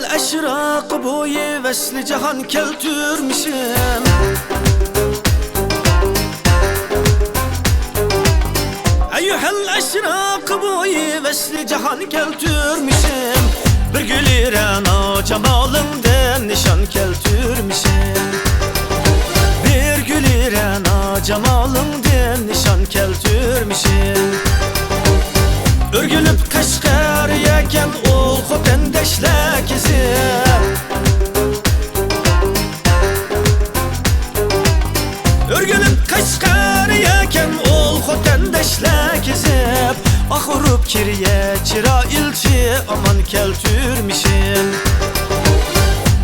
eşraq boyu vesli cihan keltürmüşüm. Eyyuhel eşraq boyu vesli cihan keltürmüşüm. Bir gülüren o cemalımden nişan keltürmüşüm. Bir gülüren o cemalımden nişan keltürmüşüm. Örgülüp kaşkar yeken ol xotendeşlek izim. Örgülüp kaşkar yeken ol xotendeşlek izim. Ahırıp kirye çıra ilçi aman keltürmüşüm.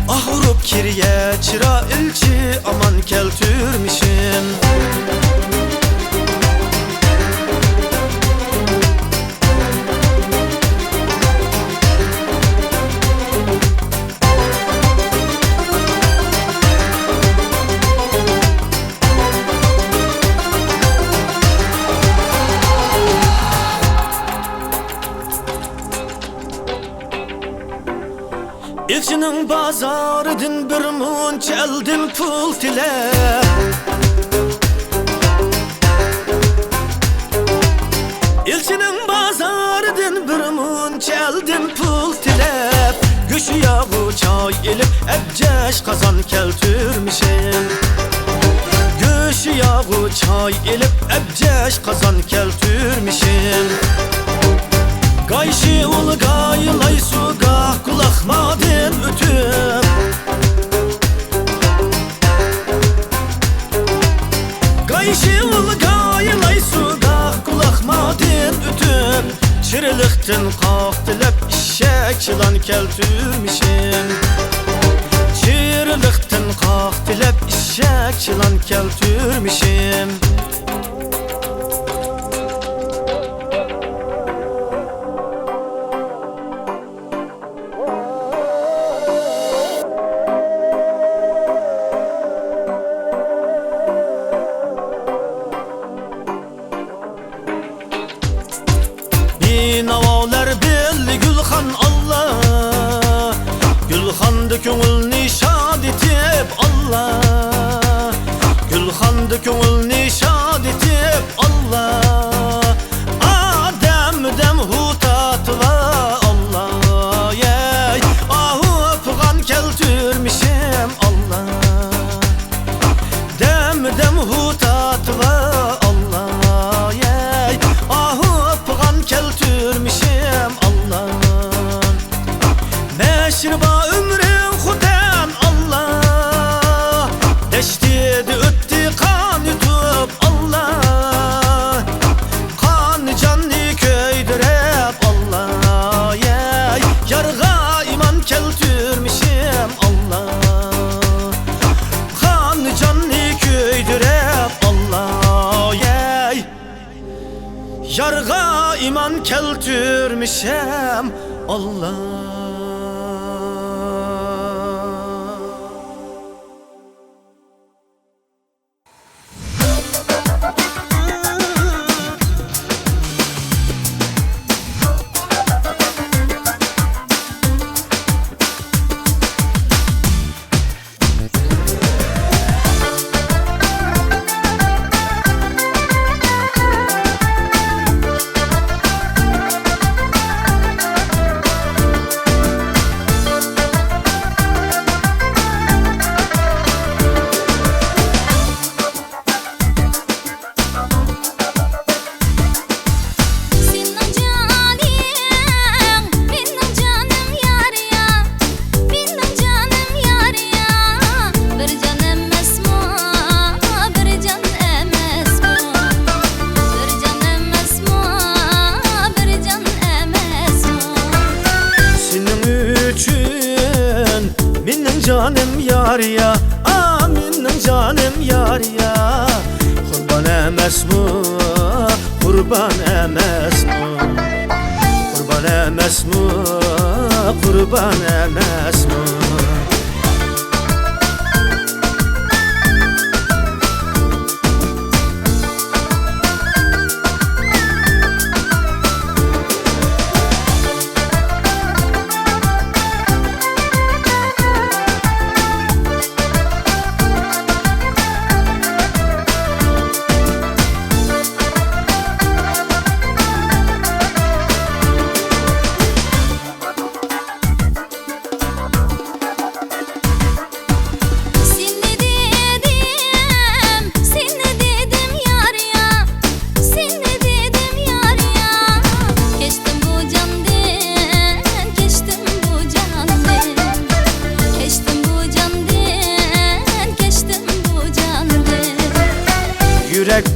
Ahırıp kirye çıra ilçi aman keltürmüşüm. İlçinin bazarıdın bir munç eldin pul tilep. İlçinin bazarıdın bir munç eldin pul tilep. Güş yağı çay elip ebceş kazan keltürmüşüm. Güş yağı çay elip ebceş kazan keltürmüşüm. Gayşi ul gaylay su gah kulakmadın ötüp. Gayşi ul gaylay su gah kulakmadın ötüp. Çırılıktın kalktılıp işek yılan keltürmüşüm. Çırılıktın kalktılıp işek yılan keltürmüşüm. Navalar belli Gülhan Allah. Gülhan'da köngül nişad etip Allah. Gülhan'da köngül nişad etip Allah. Adem dem hutatva Allah. Yey ahu pugan keltürmüşüm Allah. Dem hutatva Allah. Yey ahu pugan keltürmüşüm Allah. Meşriba ömrüm hudan Allah. Deştiydi ötti kan yutup Allah. Kan canlı köydürep Allah. Yey yarga iman keltürmüşüm Allah. Kan canlı köydürep Allah. Yey yarga iman keltürmüşüm Allah. Canım yar ya, aminim canım yar ya. Kurban emes mu, kurban emes mu? Kurban emes mu, kurban emes mu?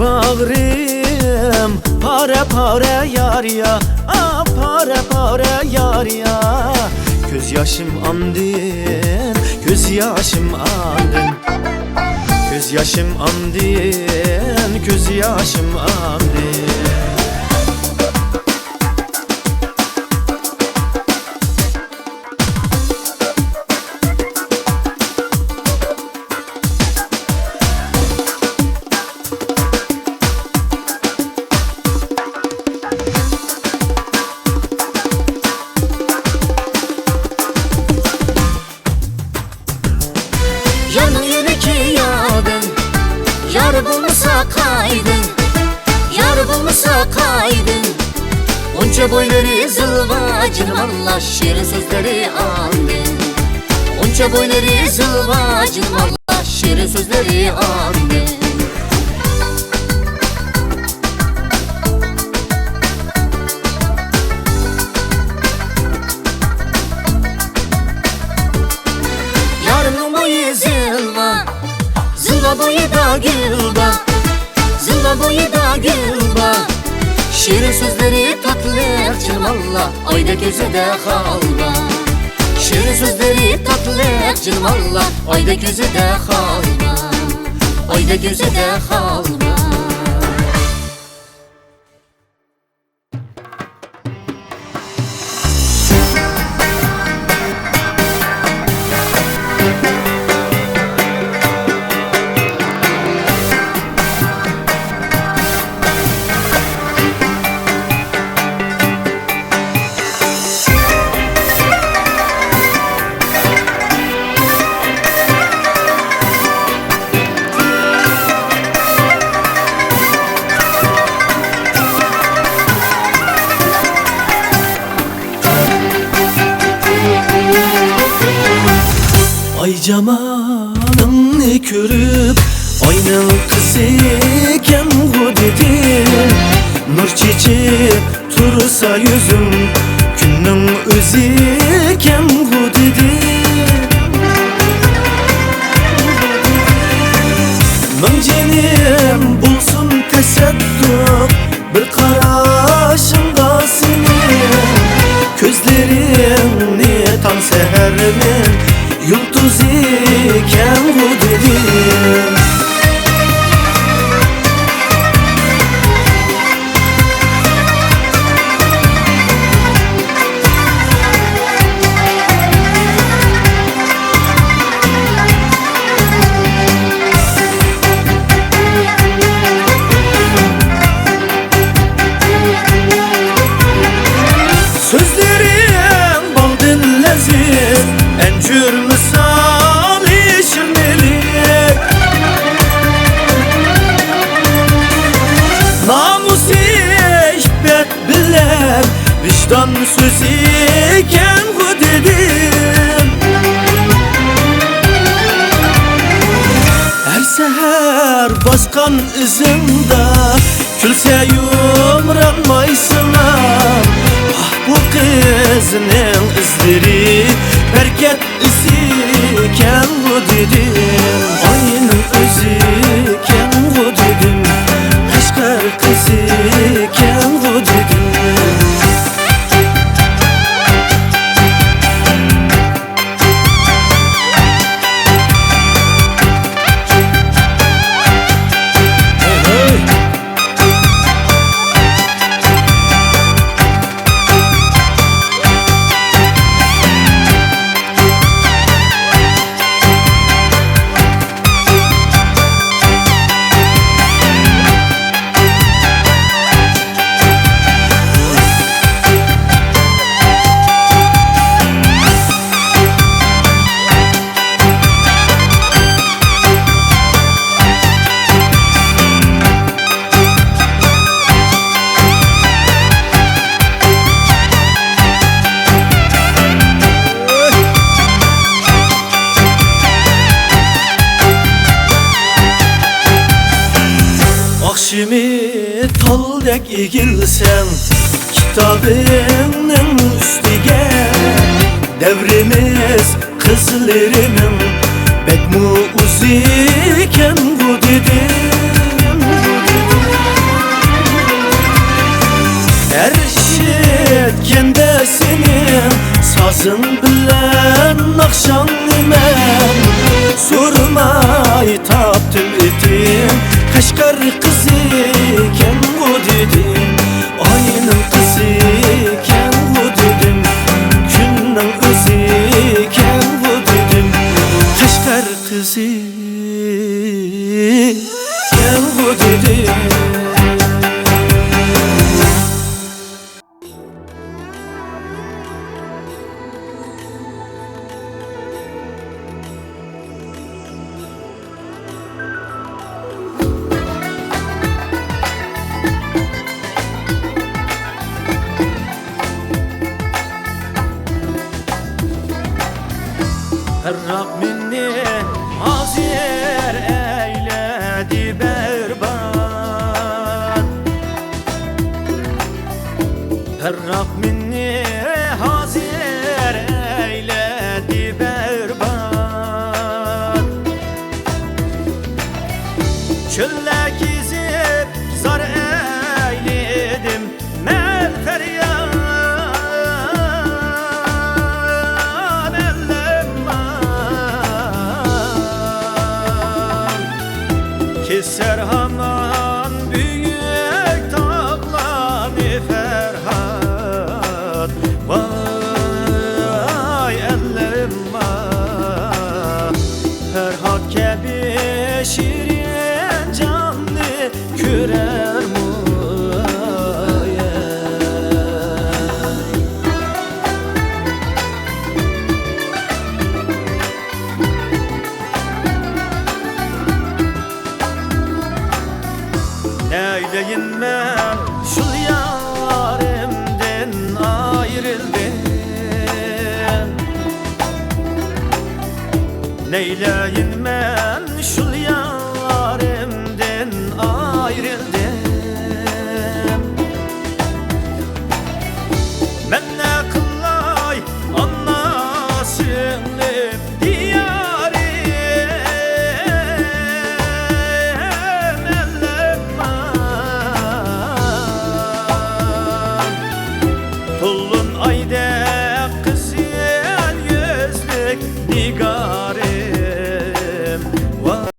bağrım pare pare yar ya, pare pare yar ya. Göz yaşım andın, göz yaşım andın, göz yaşım andın, göz yaşım andın. Yanı yüreki yağdın, yar bulmuşsa kaydın, yar bulmuşsa kaydın. Onca boyları zılvacım Allah şirin sözleri andın. Onca boyları zılvacım Allah şirin sözleri andın. Yarın boyu zılva, zılva boyu da gülba, zılva boyu da gülba. Şirin sözleri tatlı canım Allah, ayda gözü de halva. Şirin sözleri tatlı canım Allah, ayda gözü de halva, ayda gözü de halva. Ay camalını körüp aynen kız iken bu dedim. Nur çiçek tursa yüzüm günün özüken bu dedim. Mümcenim bulsun tesettür bir karşımda senin. Gözlerini tam sehermin yıldız iken bu dedim. Sözlerim bal dinlesin, encür misali şirnelik. Namus işbet bilen vicdan sözüken bu dedim. Her seher baskan izinde külse yumranmaysınlar. Ah bu kızının izleri bereket iziken bu dedim. Ayının özüken bu dedim. Kaşgar kızıken bu dedim. Akşimi taldek egilsen kitabının üstüge. Devrimiz kızlarının pek mu uziken bu dedim. Erişetkende senin sazın bilen akşam nimem Sormay taptım etim Kaşgar kızı iken bu dedim Ayının kızı iken bu dedim Günün özü iken bu dedim Kaşgar kızı iken bu dedim Herrak minni azir eyledi berbat Herrak minni hazir eyledi berbat Çöllek izip zar eyledim men feryat Keser haman büyük tağlanı Ferhat Vay ellerim var Ferhat kebi şirin canlı kürer Neyleyin ben şu yarimden ayrıldım Neyleyin ben şu